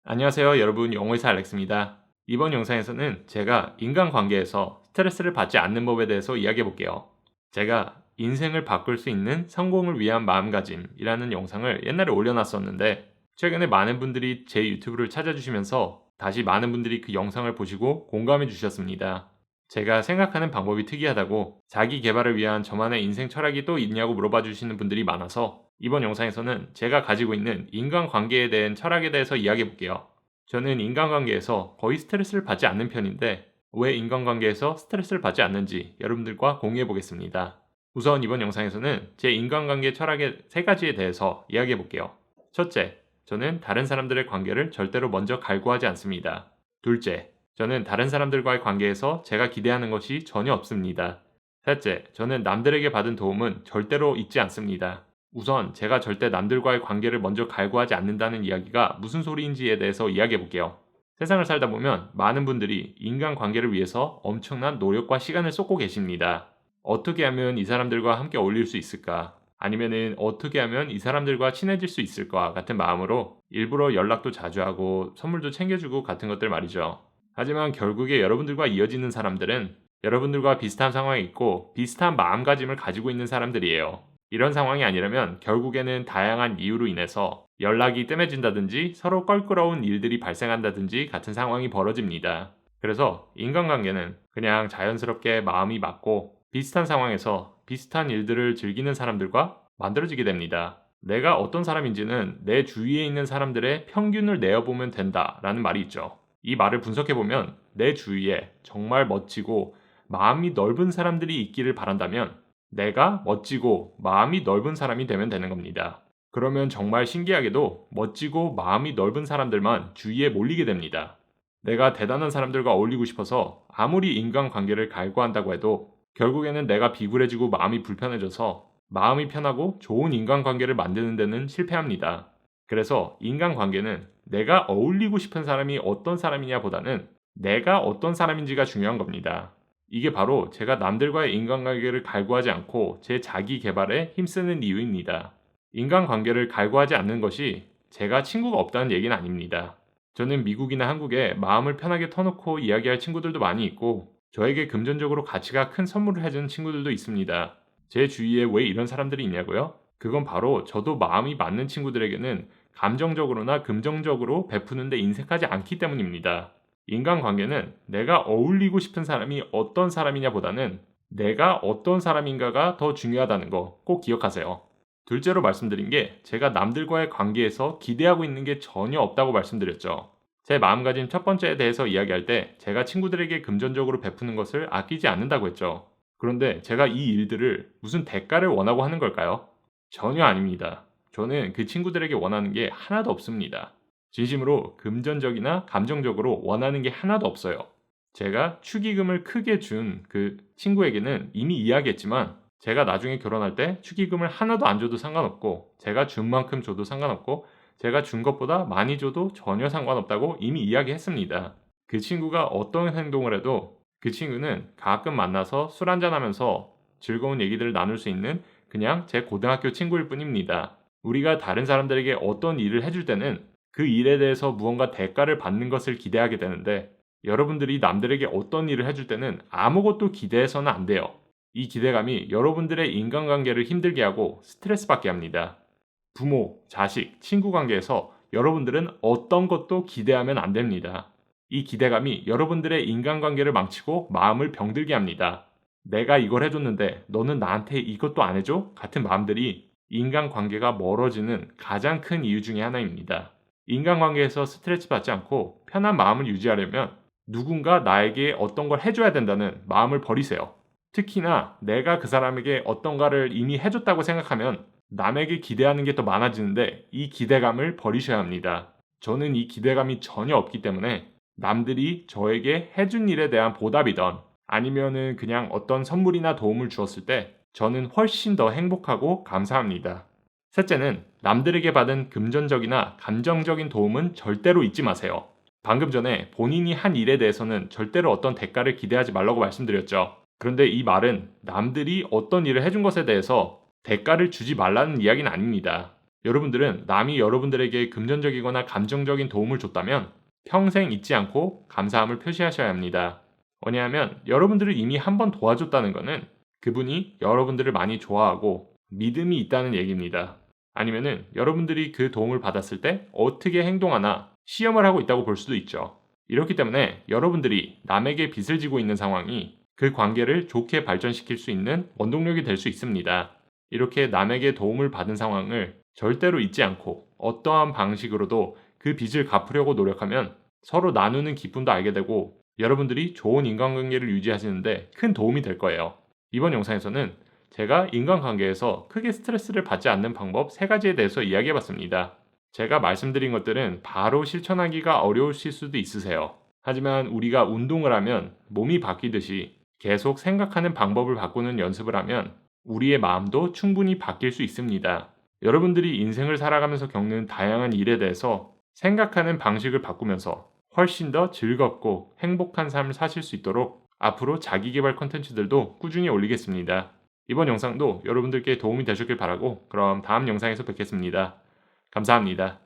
안녕하세요 여러분, 영어의사 알렉스입니다. 이번 영상에서는 제가 인간관계에서 스트레스를 받지 않는 법에 대해서 이야기해 볼게요. 제가 인생을 바꿀 수 있는 성공을 위한 마음가짐이라는 영상을 옛날에 올려놨었는데, 최근에 많은 분들이 제 유튜브를 찾아주시면서 다시 많은 분들이 그 영상을 보시고 공감해 주셨습니다. 제가 생각하는 방법이 특이하다고, 자기 개발을 위한 저만의 인생 철학이 또 있냐고 물어봐 주시는 분들이 많아서 이번 영상에서는 제가 가지고 있는 인간관계에 대한 철학에 대해서 이야기해 볼게요. 저는 인간관계에서 거의 스트레스를 받지 않는 편인데, 왜 인간관계에서 스트레스를 받지 않는지 여러분들과 공유해 보겠습니다. 우선 이번 영상에서는 제 인간관계 철학의 세 가지에 대해서 이야기해 볼게요. 첫째, 저는 다른 사람들의 관계를 절대로 먼저 갈구하지 않습니다. 둘째, 저는 다른 사람들과의 관계에서 제가 기대하는 것이 전혀 없습니다. 셋째, 저는 남들에게 받은 도움은 절대로 잊지 않습니다. 우선 제가 절대 남들과의 관계를 먼저 갈구하지 않는다는 이야기가 무슨 소리인지에 대해서 이야기해 볼게요. 세상을 살다 보면 많은 분들이 인간관계를 위해서 엄청난 노력과 시간을 쏟고 계십니다. 어떻게 하면 이 사람들과 함께 어울릴 수 있을까? 아니면은 어떻게 하면 이 사람들과 친해질 수 있을까? 같은 마음으로 일부러 연락도 자주 하고 선물도 챙겨주고 같은 것들 말이죠. 하지만 결국에 여러분들과 이어지는 사람들은 여러분들과 비슷한 상황에 있고 비슷한 마음가짐을 가지고 있는 사람들이에요. 이런 상황이 아니라면 결국에는 다양한 이유로 인해서 연락이 뜸해진다든지 서로 껄끄러운 일들이 발생한다든지 같은 상황이 벌어집니다. 그래서 인간관계는 그냥 자연스럽게 마음이 맞고 비슷한 상황에서 비슷한 일들을 즐기는 사람들과 만들어지게 됩니다. 내가 어떤 사람인지는 내 주위에 있는 사람들의 평균을 내어보면 된다라는 말이 있죠. 이 말을 분석해보면 내 주위에 정말 멋지고 마음이 넓은 사람들이 있기를 바란다면 내가 멋지고 마음이 넓은 사람이 되면 되는 겁니다. 그러면 정말 신기하게도 멋지고 마음이 넓은 사람들만 주위에 몰리게 됩니다. 내가 대단한 사람들과 어울리고 싶어서 아무리 인간관계를 갈구한다고 해도 결국에는 내가 비굴해지고 마음이 불편해져서 마음이 편하고 좋은 인간관계를 만드는 데는 실패합니다. 그래서 인간관계는 내가 어울리고 싶은 사람이 어떤 사람이냐 보다는 내가 어떤 사람인지가 중요한 겁니다. 이게 바로 제가 남들과의 인간관계를 갈구하지 않고 제 자기 개발에 힘쓰는 이유입니다. 인간관계를 갈구하지 않는 것이 제가 친구가 없다는 얘기는 아닙니다. 저는 미국이나 한국에 마음을 편하게 터놓고 이야기할 친구들도 많이 있고, 저에게 금전적으로 가치가 큰 선물을 해주는 친구들도 있습니다. 제 주위에 왜 이런 사람들이 있냐고요? 그건 바로 저도 마음이 맞는 친구들에게는 감정적으로나 금전적으로 베푸는데 인색하지 않기 때문입니다. 인간관계는 내가 어울리고 싶은 사람이 어떤 사람이냐 보다는 내가 어떤 사람인가가 더 중요하다는 거 꼭 기억하세요. 둘째로 말씀드린 게, 제가 남들과의 관계에서 기대하고 있는 게 전혀 없다고 말씀드렸죠. 제 마음가짐 첫 번째에 대해서 이야기할 때 제가 친구들에게 금전적으로 베푸는 것을 아끼지 않는다고 했죠. 그런데 제가 이 일들을 무슨 대가를 원하고 하는 걸까요? 전혀 아닙니다. 저는 그 친구들에게 원하는 게 하나도 없습니다. 진심으로 금전적이나 감정적으로 원하는 게 하나도 없어요. 제가 축의금을 크게 준 그 친구에게는 이미 이야기했지만, 제가 나중에 결혼할 때 축의금을 하나도 안 줘도 상관없고, 제가 준 만큼 줘도 상관없고, 제가 준 것보다 많이 줘도 전혀 상관없다고 이미 이야기했습니다. 그 친구가 어떤 행동을 해도 그 친구는 가끔 만나서 술 한잔하면서 즐거운 얘기들을 나눌 수 있는 그냥 제 고등학교 친구일 뿐입니다. 우리가 다른 사람들에게 어떤 일을 해줄 때는 그 일에 대해서 무언가 대가를 받는 것을 기대하게 되는데, 여러분들이 남들에게 어떤 일을 해줄 때는 아무것도 기대해서는 안 돼요. 이 기대감이 여러분들의 인간관계를 힘들게 하고 스트레스 받게 합니다. 부모, 자식, 친구 관계에서 여러분들은 어떤 것도 기대하면 안 됩니다. 이 기대감이 여러분들의 인간관계를 망치고 마음을 병들게 합니다. 내가 이걸 해줬는데 너는 나한테 이것도 안 해줘? 같은 마음들이 인간관계가 멀어지는 가장 큰 이유 중에 하나입니다. 인간관계에서 스트레스 받지 않고 편한 마음을 유지하려면 누군가 나에게 어떤 걸 해줘야 된다는 마음을 버리세요. 특히나 내가 그 사람에게 어떤가를 이미 해줬다고 생각하면 남에게 기대하는 게 더 많아지는데, 이 기대감을 버리셔야 합니다. 저는 이 기대감이 전혀 없기 때문에 남들이 저에게 해준 일에 대한 보답이던 아니면은 그냥 어떤 선물이나 도움을 주었을 때 저는 훨씬 더 행복하고 감사합니다. 셋째는, 남들에게 받은 금전적이나 감정적인 도움은 절대로 잊지 마세요. 방금 전에 본인이 한 일에 대해서는 절대로 어떤 대가를 기대하지 말라고 말씀드렸죠. 그런데 이 말은 남들이 어떤 일을 해준 것에 대해서 대가를 주지 말라는 이야기는 아닙니다. 여러분들은 남이 여러분들에게 금전적이거나 감정적인 도움을 줬다면 평생 잊지 않고 감사함을 표시하셔야 합니다. 왜냐하면 여러분들을 이미 한 번 도와줬다는 것은 그분이 여러분들을 많이 좋아하고 믿음이 있다는 얘기입니다. 아니면은 여러분들이 그 도움을 받았을 때 어떻게 행동하나 시험을 하고 있다고 볼 수도 있죠. 이렇기 때문에 여러분들이 남에게 빚을 지고 있는 상황이 그 관계를 좋게 발전시킬 수 있는 원동력이 될 수 있습니다. 이렇게 남에게 도움을 받은 상황을 절대로 잊지 않고 어떠한 방식으로도 그 빚을 갚으려고 노력하면 서로 나누는 기쁨도 알게 되고 여러분들이 좋은 인간관계를 유지하시는데 큰 도움이 될 거예요. 이번 영상에서는 제가 인간관계에서 크게 스트레스를 받지 않는 방법 3가지에 대해서 이야기해봤습니다. 제가 말씀드린 것들은 바로 실천하기가 어려우실 수도 있으세요. 하지만 우리가 운동을 하면 몸이 바뀌듯이 계속 생각하는 방법을 바꾸는 연습을 하면 우리의 마음도 충분히 바뀔 수 있습니다. 여러분들이 인생을 살아가면서 겪는 다양한 일에 대해서 생각하는 방식을 바꾸면서 훨씬 더 즐겁고 행복한 삶을 사실 수 있도록 앞으로 자기계발 콘텐츠들도 꾸준히 올리겠습니다. 이번 영상도 여러분들께 도움이 되셨길 바라고 그럼 다음 영상에서 뵙겠습니다. 감사합니다.